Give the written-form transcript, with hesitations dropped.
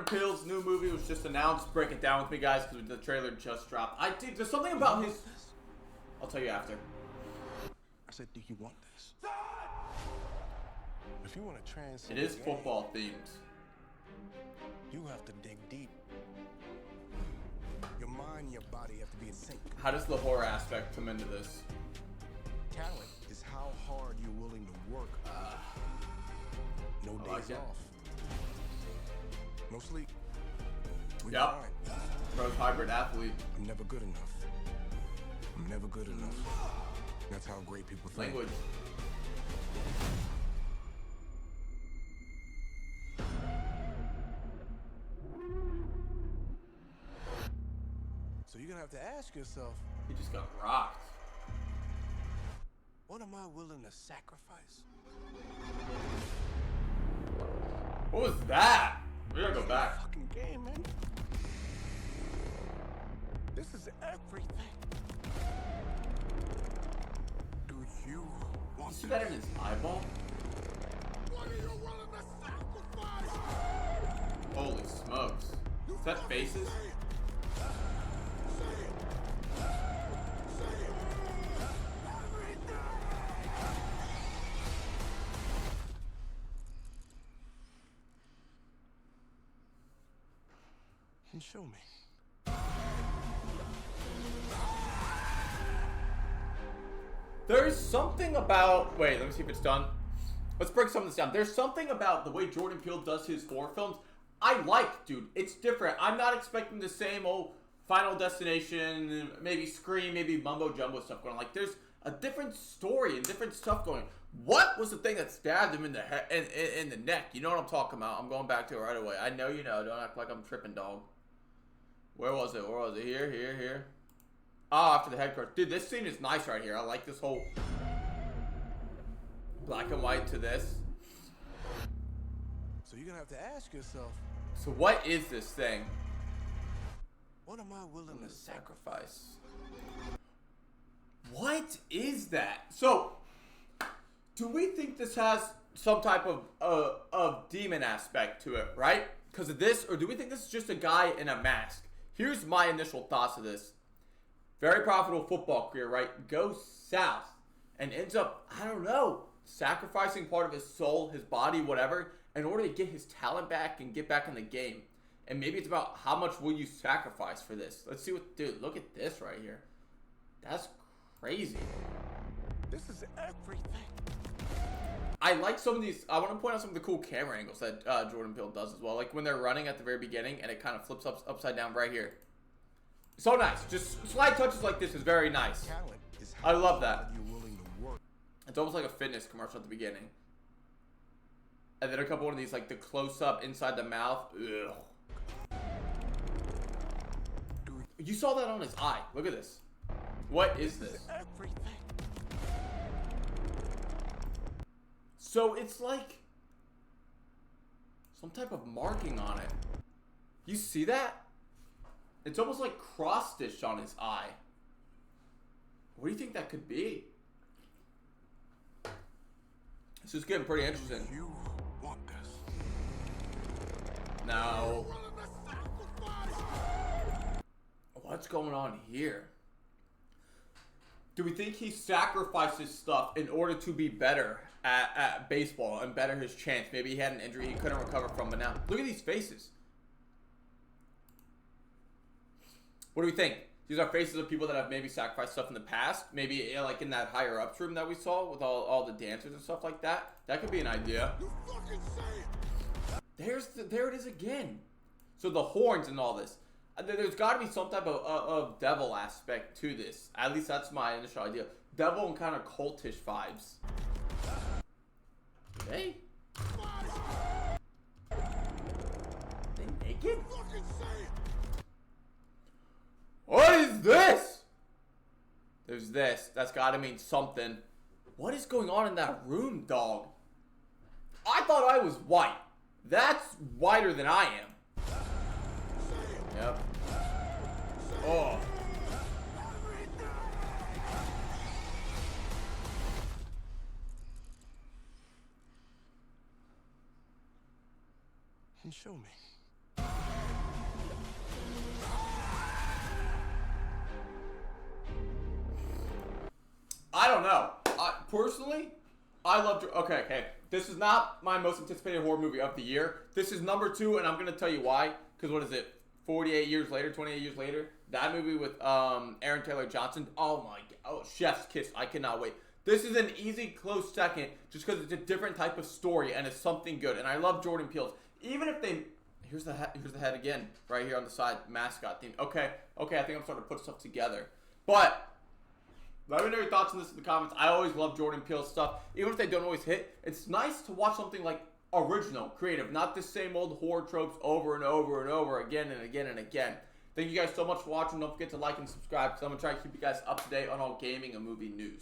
Peele's new movie was just announced. Break it down with me, guys, because the trailer just dropped. There's something about his... I'll tell you after. I said, do you want this? If you want to transcend It is football themed. You have to dig deep. Your mind and your body have to be in sync. How does the horror aspect come into this? Talent is how hard you're willing to work. No days off. No sleep. Yep. Bro's hybrid athlete. I'm never good enough. I'm never good enough. That's how great people think. Language. So you're gonna have to ask yourself, He just got rocked. what am I willing to sacrifice? What was that? We gotta go back. Fucking game, man. This is everything. Do you want You see that in his eyeball? What are you willing to sacrifice? Holy smokes. Is that faces? And show me. There's something about... Wait, let me see if it's done. Let's break some of this down. There's something about the way Jordan Peele does his horror films I like, dude. It's different. I'm not expecting the same old Final Destination, maybe Scream, maybe Mumbo Jumbo stuff going on. Like, there's a different story and different stuff going on. What was the thing that stabbed him in the head, in the neck? You know what I'm talking about. I'm going back to it right away. I know you know. Don't act like I'm tripping, dog. Where was it? Where was it? Here. Oh, after the headquarters. Dude, this scene is nice right here. I like this whole black and white to this. So you're gonna have to ask yourself, So what is this thing? what am I willing to sacrifice? What is that? So, do we think this has some type of demon aspect to it, right? Because of this, or do we think this is just a guy in a mask? Here's my initial thoughts of this. Very profitable football career, right? Goes south and ends up, I don't know, sacrificing part of his soul, his body, whatever, in order to get his talent back and get back in the game. And maybe it's about how much will you sacrifice for this. Let's see what, dude, look at this right here. That's crazy. This is everything. I like some of these. I want to point out some of the cool camera angles that Jordan Peele does as well. Like when they're running at the very beginning and it kind of flips upside down right here. So nice. Just slide touches like this is very nice. Talent is I love that. you're willing to work. It's almost like a fitness commercial at the beginning. And then a couple of these, like the close-up inside the mouth. Ugh. You saw that on his eye. Look at this. What is this? Everything. So it's like some type of marking on it. You see that? It's almost like cross-stitched on his eye. What do you think that could be? This is getting pretty interesting. You want this. Now, what's going on here? Do we think he sacrifices stuff in order to be better at baseball and better his chance? Maybe he had an injury he couldn't recover from, but now look at these faces. What do we think? These are faces of people that have maybe sacrificed stuff in the past. Maybe like in that higher ups room that we saw with all the dancers and stuff like that. That could be an idea. You fucking say it. There it is again. So the horns and all this. There's got to be some type of devil aspect to this. At least that's my initial idea. Devil and kind of cultish vibes. They? They naked? Fucking say it. What is this? There's this. That's got to mean something. What is going on in that room, dog? I thought I was white. That's whiter than I am. Yep. Oh. And show me. I don't know. Personally, I love... Okay. This is not my most anticipated horror movie of the year. This is number 2, and I'm going to tell you why. Because what is it? 28 years later, 28 years later? That movie with Aaron Taylor Johnson. Oh, my God. Oh, chef's kiss. I cannot wait. This is an easy, close second just because it's a different type of story, and it's something good. And I love Jordan Peele's. Even if they... Here's the head again, right here on the side. Mascot theme. Okay, I think I'm starting to put stuff together. But... let me know your thoughts on this in the comments. I always love Jordan Peele's stuff. Even if they don't always hit, it's nice to watch something like original, creative, not the same old horror tropes over and over and over again and again and again. Thank you guys so much for watching. Don't forget to like and subscribe because I'm going to try to keep you guys up to date on all gaming and movie news.